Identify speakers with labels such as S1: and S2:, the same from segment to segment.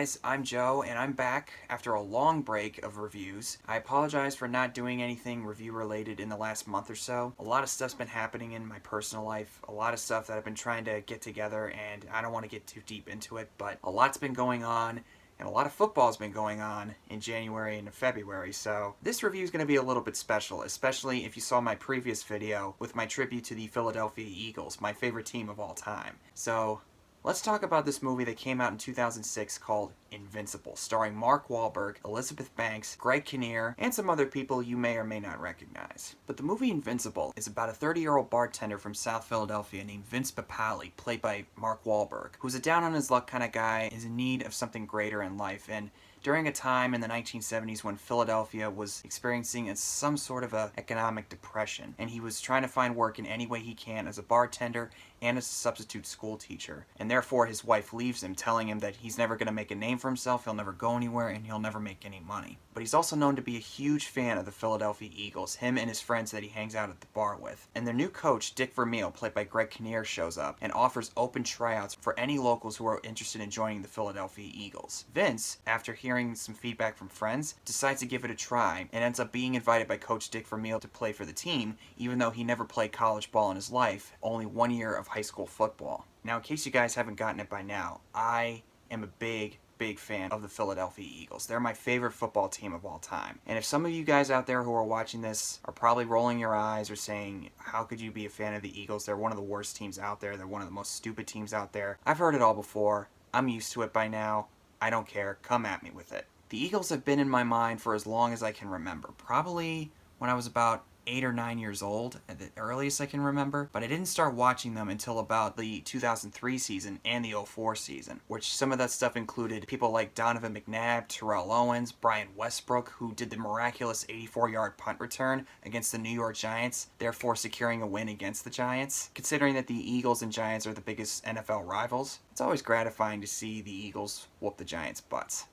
S1: guys, I'm Joe, and I'm back after a long break of reviews. I apologize for not doing anything review-related in the last month or so. A lot of stuff's been happening in my personal life, a lot of stuff that I've been trying to get together, and I don't want to get too deep into it, but a lot's been going on, and a lot of football's been going on in January and February, so this review is going to be a little bit special, especially if you saw my previous video with my tribute to the Philadelphia Eagles, my favorite team of all time. So let's talk about this movie that came out in 2006 called Invincible, starring Mark Wahlberg, Elizabeth Banks, Greg Kinnear, and some other people you may or may not recognize. But the movie Invincible is about a 30-year-old bartender from South Philadelphia named Vince Papale, played by Mark Wahlberg, who's a down-on-his-luck kind of guy, is in need of something greater in life, and during a time in the 1970s when Philadelphia was experiencing some sort of a economic depression, and he was trying to find work in any way he can as a bartender and as a substitute school teacher. And therefore his wife leaves him, telling him that he's never going to make a name for himself, he'll never go anywhere, and he'll never make any money. But he's also known to be a huge fan of the Philadelphia Eagles, him and his friends that he hangs out at the bar with. And their new coach, Dick Vermeil, played by Greg Kinnear, shows up and offers open tryouts for any locals who are interested in joining the Philadelphia Eagles. Vince, after hearing some feedback from friends, decides to give it a try and ends up being invited by Coach Dick Vermeil to play for the team, even though he never played college ball in his life, only 1 year of high school football. Now, in case you guys haven't gotten it by now, I am a big fan of the Philadelphia Eagles. They're my favorite football team of all time. And if some of you guys out there who are watching this are probably rolling your eyes or saying, how could you be a fan of the Eagles? They're one of the worst teams out there. They're one of the most stupid teams out there. I've heard it all before. I'm used to it by now. I don't care. Come at me with it. The Eagles have been in my mind for as long as I can remember. Probably when I was about 8 or 9 years old, at the earliest I can remember, but I didn't start watching them until about the 2003 season and the 04 season, which some of that stuff included people like Donovan McNabb, Terrell Owens, Brian Westbrook, who did the miraculous 84-yard punt return against the New York Giants, therefore securing a win against the Giants. Considering that the Eagles and Giants are the biggest NFL rivals, it's always gratifying to see the Eagles whoop the Giants' butts.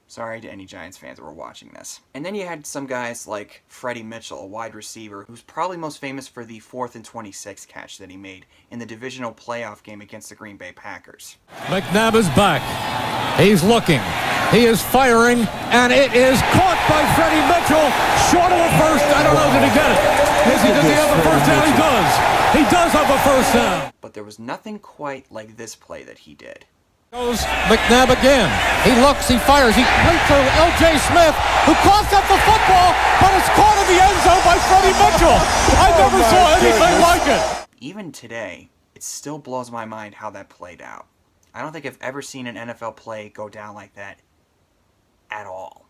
S1: Sorry to any Giants fans that were watching this. And then you had some guys like Freddie Mitchell, a wide receiver, who's probably most famous for the 4th and 26 catch that he made in the divisional playoff game against the Green Bay Packers.
S2: McNabb is back. He's looking. He is firing, and it is caught by Freddie Mitchell. Short of a first. I don't know, did he get it? Does he have a first down? He does. He does have a first down.
S1: But there was nothing quite like this play that he did.
S2: Goes McNabb again. He looks, he fires, he plays to L.J. Smith, who coughs up the football, but it's caught in the end zone by Freddie Mitchell. I never saw anything like it.
S1: Even today, it still blows my mind how that played out. I don't think I've ever seen an NFL play go down like that at all.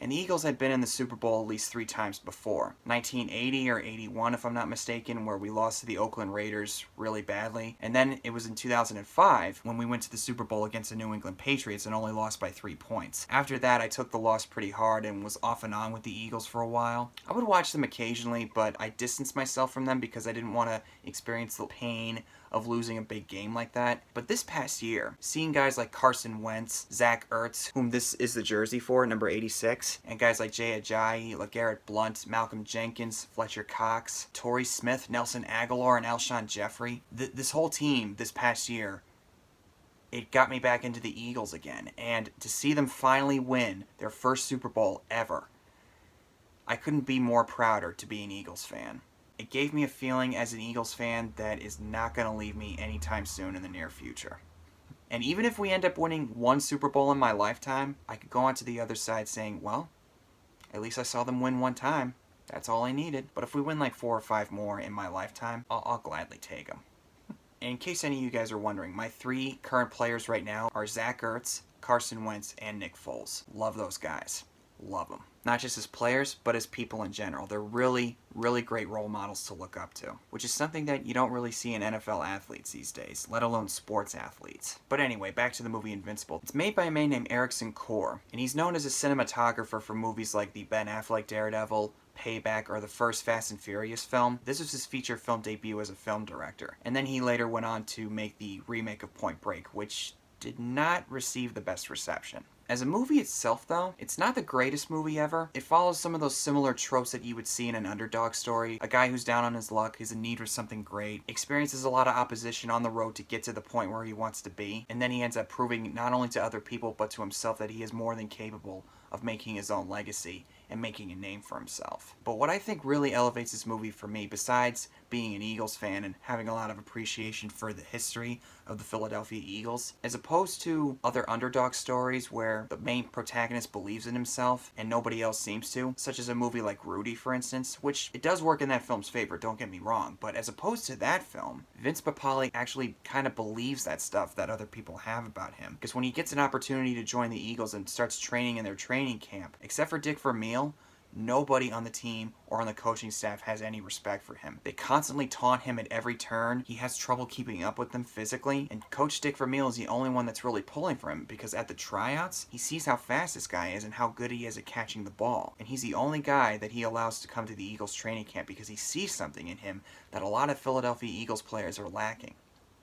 S1: And the Eagles had been in the Super Bowl at least 3 times before. 1980 or 81, if I'm not mistaken, where we lost to the Oakland Raiders really badly. And then it was in 2005 when we went to the Super Bowl against the New England Patriots and only lost by 3 points. After that, I took the loss pretty hard and was off and on with the Eagles for a while. I would watch them occasionally, but I distanced myself from them because I didn't want to experience the pain of losing a big game like that. But this past year, seeing guys like Carson Wentz, Zach Ertz, whom this is the jersey for, number 86, and guys like Jay Ajayi, LeGarrette Blount, Malcolm Jenkins, Fletcher Cox, Torrey Smith, Nelson Aguilar, and Alshon Jeffrey, this whole team this past year, it got me back into the Eagles again. And to see them finally win their first Super Bowl ever, I couldn't be more prouder to be an Eagles fan. It gave me a feeling as an Eagles fan that is not going to leave me anytime soon in the near future. And even if we end up winning 1 Super Bowl in my lifetime, I could go on to the other side saying, well, at least I saw them win 1 time. That's all I needed. But if we win like 4 or 5 more in my lifetime, I'll gladly take them. And in case any of you guys are wondering, my 3 current players right now are Zach Ertz, Carson Wentz, and Nick Foles. Love those guys. Love them. Not just as players, but as people in general. They're really great role models to look up to, which is something that you don't really see in NFL athletes these days, let alone sports athletes. But anyway, back to the movie Invincible. It's made by a man named Erickson Core, and he's known as a cinematographer for movies like the Ben Affleck Daredevil, Payback, or the first Fast and Furious film. This was his feature film debut as a film director, and then he later went on to make the remake of Point Break, which did not receive the best reception. As a movie itself, though, it's not the greatest movie ever. It follows some of those similar tropes that you would see in an underdog story. A guy who's down on his luck, is in need for something great, experiences a lot of opposition on the road to get to the point where he wants to be, and then he ends up proving not only to other people but to himself that he is more than capable of making his own legacy and making a name for himself. But what I think really elevates this movie for me, besides being an Eagles fan and having a lot of appreciation for the history of the Philadelphia Eagles, as opposed to other underdog stories where the main protagonist believes in himself and nobody else seems to, such as a movie like Rudy, for instance, which it does work in that film's favor, don't get me wrong, but as opposed to that film, Vince Papale actually kind of believes that stuff that other people have about him. Because when he gets an opportunity to join the Eagles and starts training in their training camp, except for Dick Vermeil, nobody on the team or on the coaching staff has any respect for him. They constantly taunt him at every turn. He has trouble keeping up with them physically, and Coach Dick Vermeil is the only one that's really pulling for him, because at the tryouts, he sees how fast this guy is and how good he is at catching the ball. And he's the only guy that he allows to come to the Eagles training camp because he sees something in him that a lot of Philadelphia Eagles players are lacking.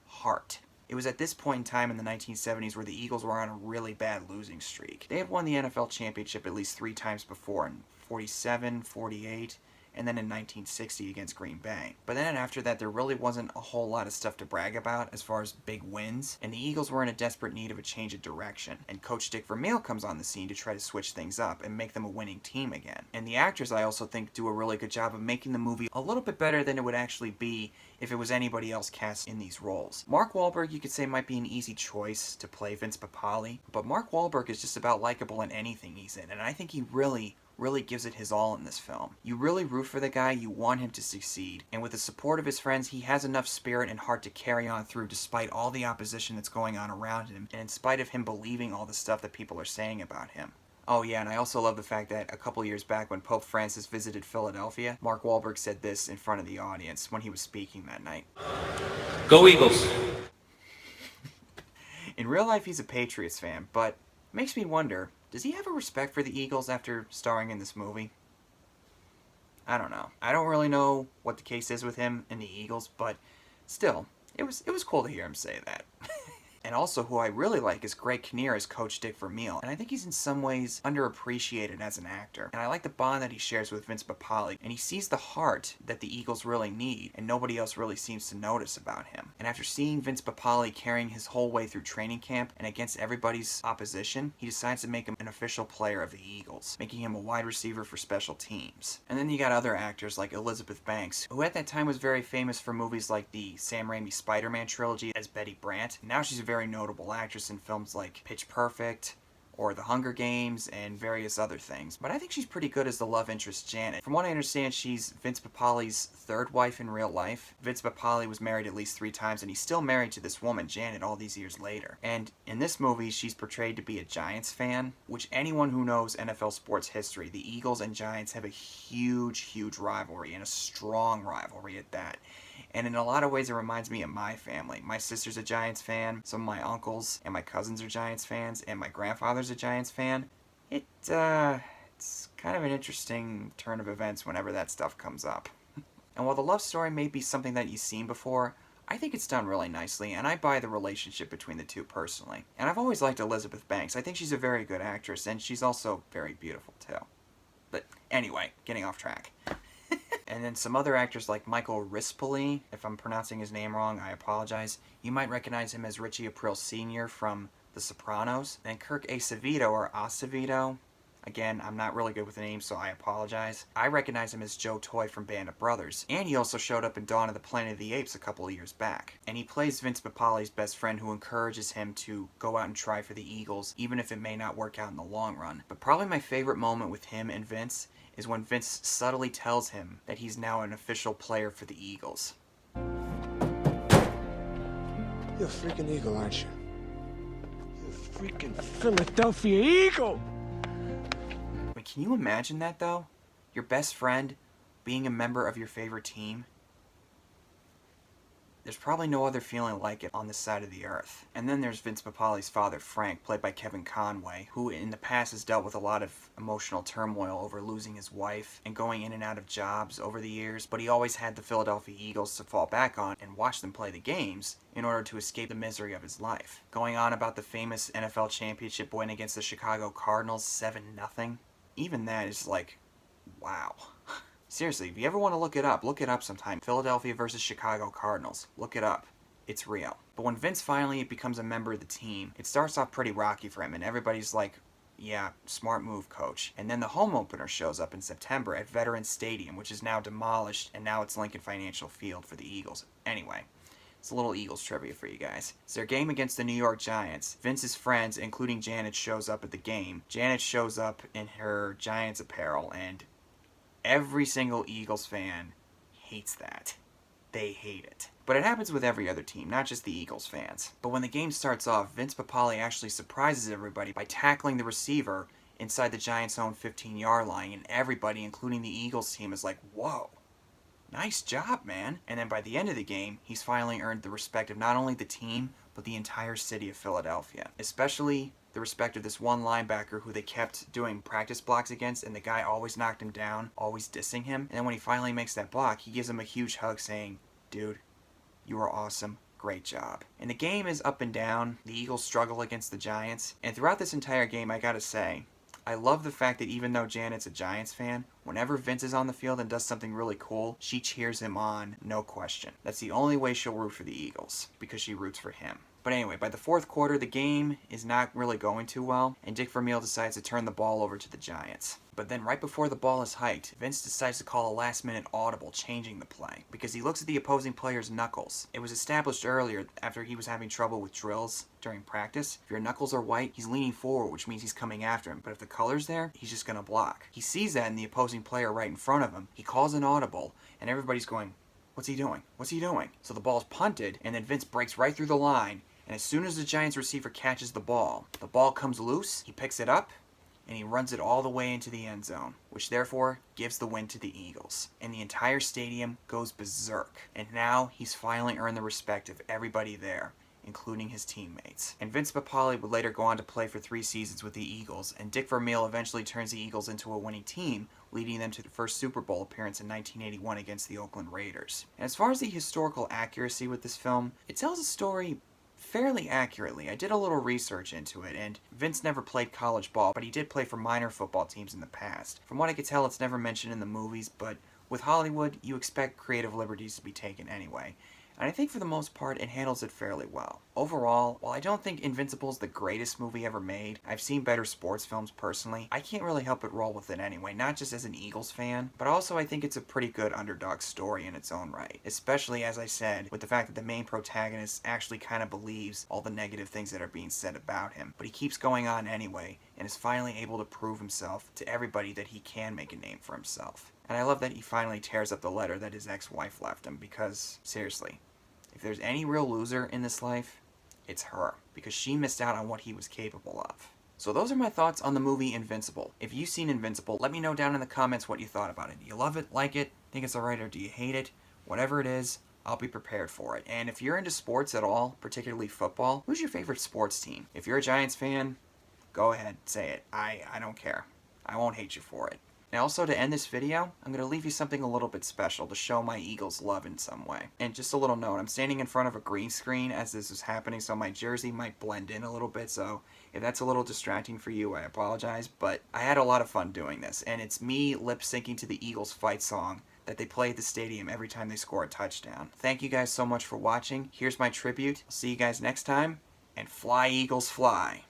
S1: Heart. It was at this point in time in the 1970s where the Eagles were on a really bad losing streak. They had won the NFL championship at least 3 times before, in 47, 48, and then in 1960 against Green Bay. But then after that, there really wasn't a whole lot of stuff to brag about as far as big wins, and the Eagles were in a desperate need of a change of direction. And Coach Dick Vermeil comes on the scene to try to switch things up and make them a winning team again. And the actors, I also think, do a really good job of making the movie a little bit better than it would actually be if it was anybody else cast in these roles. Mark Wahlberg, you could say, might be an easy choice to play Vince Papale, but Mark Wahlberg is just about likable in anything he's in, and I think he really gives it his all in this film. You really root for the guy, you want him to succeed, and with the support of his friends, he has enough spirit and heart to carry on through despite all the opposition that's going on around him, and in spite of him believing all the stuff that people are saying about him. Oh yeah, and I also love the fact that a couple years back when Pope Francis visited Philadelphia, Mark Wahlberg said this in front of the audience when he was speaking that night.
S3: Go Eagles!
S1: In real life, he's a Patriots fan, but it makes me wonder, does he have a respect for the Eagles after starring in this movie? I don't know. I don't really know what the case is with him and the Eagles, but still, it was cool to hear him say that. And also, who I really like is Greg Kinnear as Coach Dick Vermeil, and I think he's in some ways underappreciated as an actor. And I like the bond that he shares with Vince Papale, and he sees the heart that the Eagles really need, and nobody else really seems to notice about him. And after seeing Vince Papale carrying his whole way through training camp and against everybody's opposition, he decides to make him an official player of the Eagles, making him a wide receiver for special teams. And then you got other actors like Elizabeth Banks, who at that time was very famous for movies like the Sam Raimi Spider-Man trilogy as Betty Brant. Now she's a very notable actress in films like Pitch Perfect or The Hunger Games and various other things. But I think she's pretty good as the love interest Janet. From what I understand, she's Vince Papale's third wife in real life. Vince Papale was married at least 3 times, and he's still married to this woman, Janet, all these years later. And in this movie, she's portrayed to be a Giants fan, which anyone who knows NFL sports history, the Eagles and Giants have a huge rivalry, and a strong rivalry at that. And in a lot of ways, it reminds me of my family. My sister's a Giants fan, some of my uncles and my cousins are Giants fans, and my grandfather's a Giants fan. It's kind of an interesting turn of events whenever that stuff comes up. And while the love story may be something that you've seen before, I think it's done really nicely, and I buy the relationship between the two personally. And I've always liked Elizabeth Banks. I think she's a very good actress, and she's also very beautiful too. But anyway, getting off track. And then some other actors like Michael Rispoli, if I'm pronouncing his name wrong, I apologize. You might recognize him as Richie Aprile Sr. from The Sopranos. And Kirk Acevedo, or Acevedo. Again, I'm not really good with the names, so I apologize. I recognize him as Joe Toy from Band of Brothers. And he also showed up in Dawn of the Planet of the Apes a couple of years back. And he plays Vince Papale's best friend who encourages him to go out and try for the Eagles, even if it may not work out in the long run. But probably my favorite moment with him and Vince is when Vince subtly tells him that he's now an official player for the Eagles.
S4: You're a freaking Eagle, aren't you? You're a freaking Philadelphia Eagle!
S1: But can you imagine that, though? Your best friend being a member of your favorite team? There's probably no other feeling like it on this side of the earth. And then there's Vince Papale's father, Frank, played by Kevin Conway, who in the past has dealt with a lot of emotional turmoil over losing his wife and going in and out of jobs over the years, but he always had the Philadelphia Eagles to fall back on and watch them play the games in order to escape the misery of his life. Going on about the famous NFL championship win against the Chicago Cardinals, 7-0. Even that is like, wow. Seriously, if you ever want to look it up sometime. Philadelphia versus Chicago Cardinals. Look it up. It's real. But when Vince finally becomes a member of the team, it starts off pretty rocky for him, and everybody's like, yeah, smart move, coach. And then the home opener shows up in September at Veterans Stadium, which is now demolished, and now it's Lincoln Financial Field for the Eagles. Anyway, it's a little Eagles trivia for you guys. It's their game against the New York Giants. Vince's friends, including Janet, shows up at the game. Janet shows up in her Giants apparel, and every single Eagles fan hates that. They hate it. But it happens with every other team, not just the Eagles fans. But when the game starts off, Vince Papale actually surprises everybody by tackling the receiver inside the Giants' own 15-yard line, and everybody, including the Eagles team, is like, whoa, nice job, man. And then by the end of the game, he's finally earned the respect of not only the team, but the entire city of Philadelphia. Especially the respect of this one linebacker who they kept doing practice blocks against, and the guy always knocked him down, always dissing him. And then when he finally makes that block, he gives him a huge hug saying, dude, you are awesome. Great job. And the game is up and down. The Eagles struggle against the Giants. And throughout this entire game, I gotta say, I love the fact that even though Janet's a Giants fan, whenever Vince is on the field and does something really cool, she cheers him on, no question. That's the only way she'll root for the Eagles, because she roots for him. But anyway, by the fourth quarter, the game is not really going too well, and Dick Vermeil decides to turn the ball over to the Giants. But then right before the ball is hiked, Vince decides to call a last-minute audible, changing the play, because he looks at the opposing player's knuckles. It was established earlier, after he was having trouble with drills during practice. If your knuckles are white, he's leaning forward, which means he's coming after him. But if the color's there, he's just going to block. He sees that in the opposing player right in front of him. He calls an audible, and everybody's going, what's he doing? What's he doing? So the ball's punted, and then Vince breaks right through the line, and as soon as the Giants receiver catches the ball comes loose, he picks it up, and he runs it all the way into the end zone, which therefore gives the win to the Eagles. And the entire stadium goes berserk. And now he's finally earned the respect of everybody there, including his teammates. And Vince Papale would later go on to play for 3 seasons with the Eagles, and Dick Vermeil eventually turns the Eagles into a winning team, leading them to the first Super Bowl appearance in 1981 against the Oakland Raiders. And as far as the historical accuracy with this film, it tells a story fairly accurately. I did a little research into it, and Vince never played college ball, but he did play for minor football teams in the past. From what I could tell, it's never mentioned in the movies, but with Hollywood, you expect creative liberties to be taken anyway. And I think for the most part, it handles it fairly well. Overall, while I don't think Invincible is the greatest movie ever made, I've seen better sports films personally, I can't really help but roll with it anyway, not just as an Eagles fan, but also I think it's a pretty good underdog story in its own right. Especially, as I said, with the fact that the main protagonist actually kind of believes all the negative things that are being said about him. But he keeps going on anyway, and is finally able to prove himself to everybody that he can make a name for himself. And I love that he finally tears up the letter that his ex-wife left him, because, seriously, if there's any real loser in this life, it's her, because she missed out on what he was capable of. So those are my thoughts on the movie Invincible. If you've seen Invincible, let me know down in the comments what you thought about it. Do you love it, like it, think it's alright, or do you hate it? Whatever it is, I'll be prepared for it. And if you're into sports at all, particularly football, who's your favorite sports team? If you're a Giants fan, go ahead, say it. I don't care. I won't hate you for it. And also, to end this video, I'm going to leave you something a little bit special to show my Eagles love in some way. And just a little note, I'm standing in front of a green screen as this is happening, so my jersey might blend in a little bit, so if that's a little distracting for you, I apologize, but I had a lot of fun doing this, and it's me lip-syncing to the Eagles fight song that they play at the stadium every time they score a touchdown. Thank you guys so much for watching. Here's my tribute. I'll see you guys next time, and fly Eagles fly.